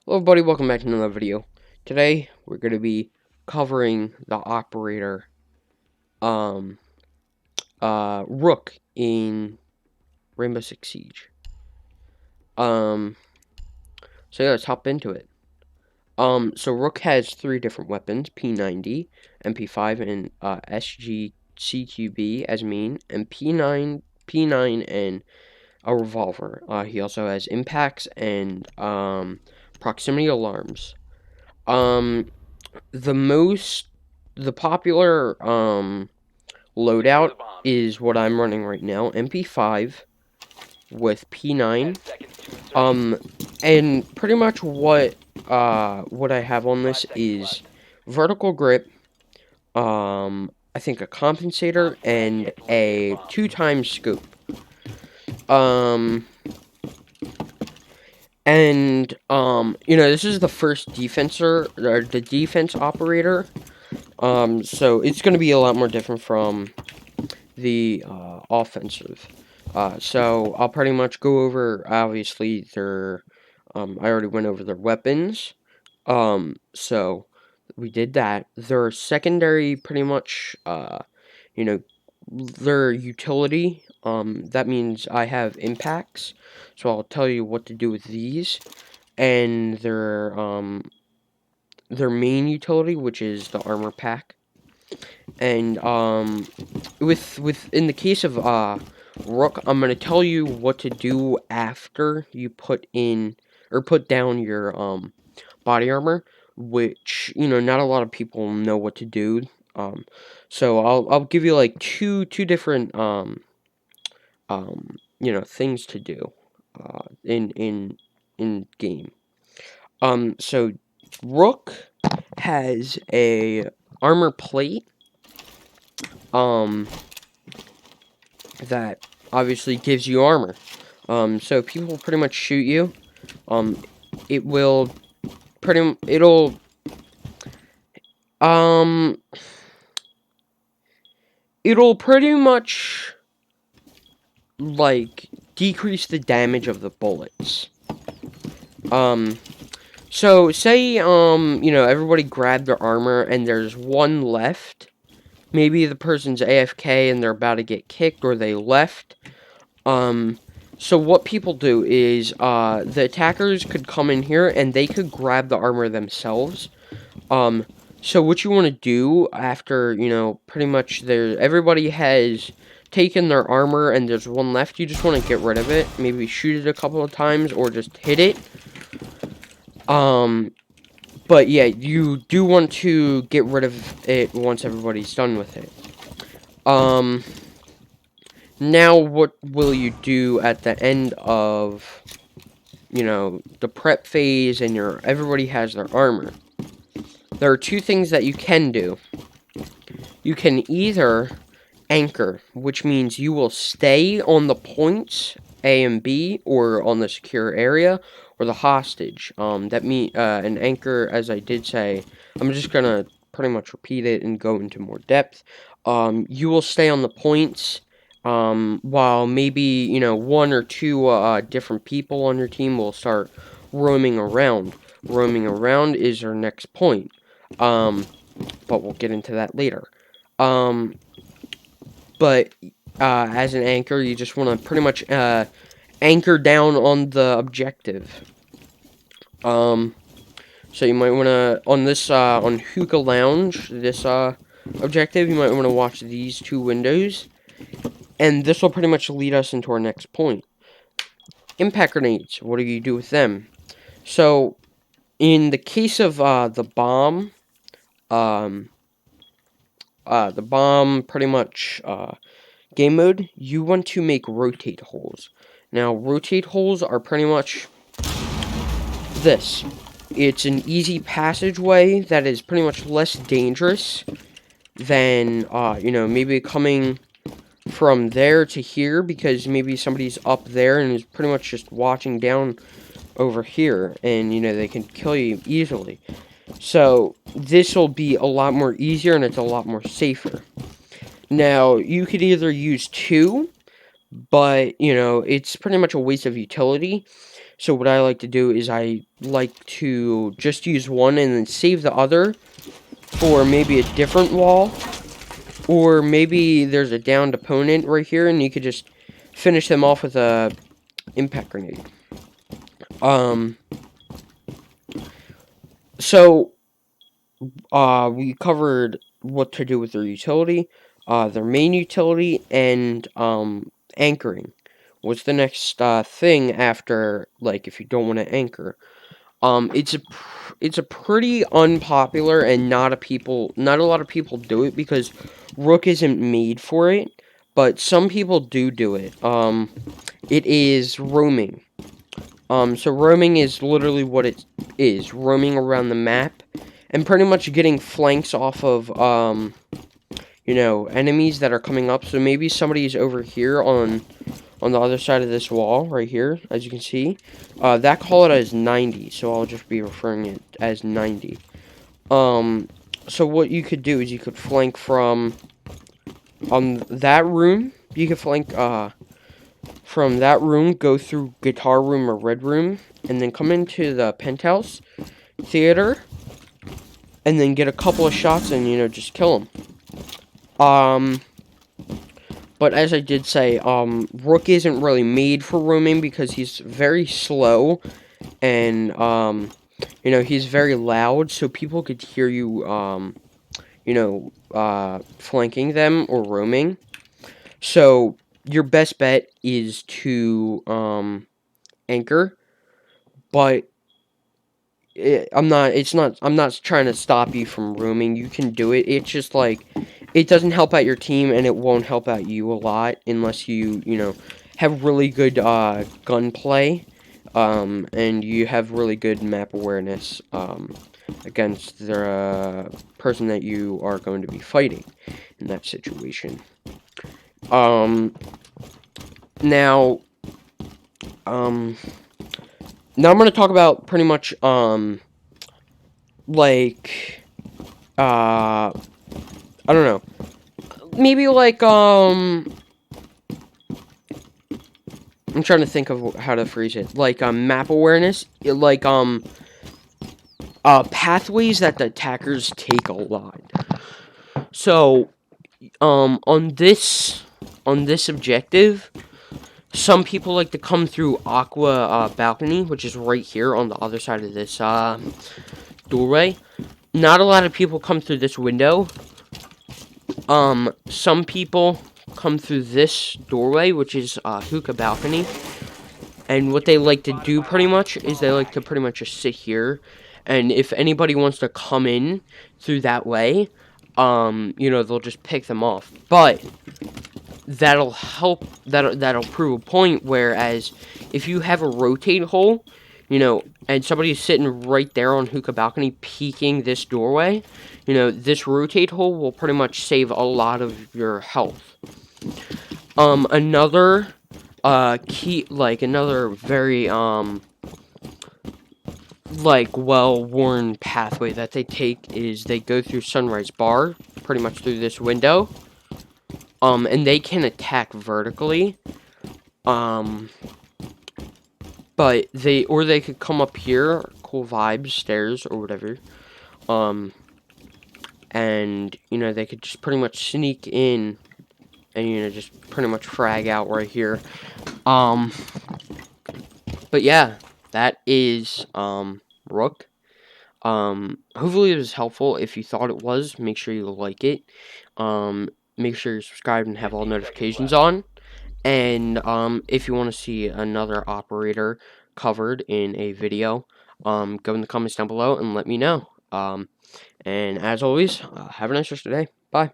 Hello everybody, welcome back to another video. Today, we're going to be covering the operator, Rook in Rainbow Six Siege. So yeah, let's hop into it. So Rook has three different weapons, P90, MP5, and, SGCQB as main, and P9 and a revolver. He also has impacts and, proximity alarms. The popular loadout is what I'm running right now, MP5 with P9. And pretty much what I have on this is vertical grip, I think a compensator and a 2x scope. This is the first the defense operator. So it's going to be a lot more different from the offensive. So I'll pretty much go over, obviously, I already went over their weapons. So we did that. Their secondary, pretty much, their utility. That means I have impacts. So I'll tell you what to do with these. And their main utility, which is the armor pack. And in the case of Rook, I'm gonna tell you what to do after you put down your body armor, which not a lot of people know what to do. So I'll give you like two different things to do in game. So Rook has a armor plate that obviously gives you armor. So people pretty much shoot you. It'll pretty much like decrease the damage of the bullets. So say everybody grabbed their armor and there's one left. Maybe the person's AFK and they're about to get kicked, or they left. So what people do is, the attackers could come in here and they could grab the armor themselves. So what you want to do after, pretty much everybody has taken their armor and there's one left, you just want to get rid of it. Maybe shoot it a couple of times or just hit it. But yeah, you do want to get rid of it once everybody's done with it. Now what will you do at the end of, the prep phase and everybody has their armor? There are two things that you can do. You can either anchor, which means you will stay on the points A and B, or on the secure area, or the hostage. An anchor, as I did say, I'm just gonna pretty much repeat it and go into more depth. You will stay on the points, while maybe, one or two different people on your team will start roaming around. Roaming around is our next point. But we'll get into that later. But as an anchor, you just want to pretty much anchor down on the objective. So you might want to, on this, on Hookah Lounge, this objective, you might want to watch these two windows. And this will pretty much lead us into our next point. Impact grenades, what do you do with them? So, in the case of the bomb, pretty much, game mode, you want to make rotate holes. Now, rotate holes are pretty much this. It's an easy passageway that is pretty much less dangerous than, maybe coming from there to here, because maybe somebody's up there and is pretty much just watching down over here, and, they can kill you easily. So, this will be a lot more easier, and it's a lot more safer. Now, you could either use two, but, it's pretty much a waste of utility. So what I like to do is I like to just use one and then save the other for maybe a different wall. Or maybe there's a downed opponent right here and you could just finish them off with a impact grenade. So we covered what to do with their utility, their main utility, and anchoring. What's the next thing after, like, if you don't want to anchor? It's a pretty unpopular and not a lot of people do it because Rook isn't made for it, but some people do it. It is roaming. So roaming is literally what it is, roaming around the map, and pretty much getting flanks off of, enemies that are coming up. So maybe somebody's over here on the other side of this wall, right here, as you can see. That quality is 90, so I'll just be referring it as 90. So what you could do is you could flank from, that room. You could flank, from that room, go through guitar room or red room, and then come into the penthouse theater, and then get a couple of shots and, just kill them. But as I did say, Rook isn't really made for roaming because he's very slow, and, he's very loud, so people could hear you, flanking them or roaming. So, your best bet is to, anchor, but I'm not trying to stop you from roaming. You can do it. It's just like, it doesn't help out your team and it won't help out you a lot unless you, have really good gunplay, and you have really good map awareness against the person that you are going to be fighting in that situation. Now, now I'm going to talk about pretty much, like, I don't know. Maybe, like, I'm trying to think of how to phrase it. Like, map awareness. Like, pathways that the attackers take a lot. So, on this objective, some people like to come through Aqua, balcony, which is right here on the other side of this, doorway. Not a lot of people come through this window. Some people come through this doorway, which is hookah balcony. And what they like to do pretty much is they like to pretty much just sit here. And if anybody wants to come in through that way, they'll just pick them off. But that'll help, that'll prove a point, whereas if you have a rotate hole, and somebody's sitting right there on hookah balcony peeking this doorway, this rotate hole will pretty much save a lot of your health. Another another very well-worn pathway that they take is they go through Sunrise Bar, pretty much through this window. And they can attack vertically. But they could come up here, Cool Vibes, stairs, or whatever. And, they could just pretty much sneak in and, just pretty much frag out right here. But yeah, that is, Rook. Hopefully it was helpful. If you thought it was, make sure you like it. Make sure you're subscribed and have all notifications on. And, if you want to see another operator covered in a video, go in the comments down below and let me know. And as always, have a nice rest of the day. Bye.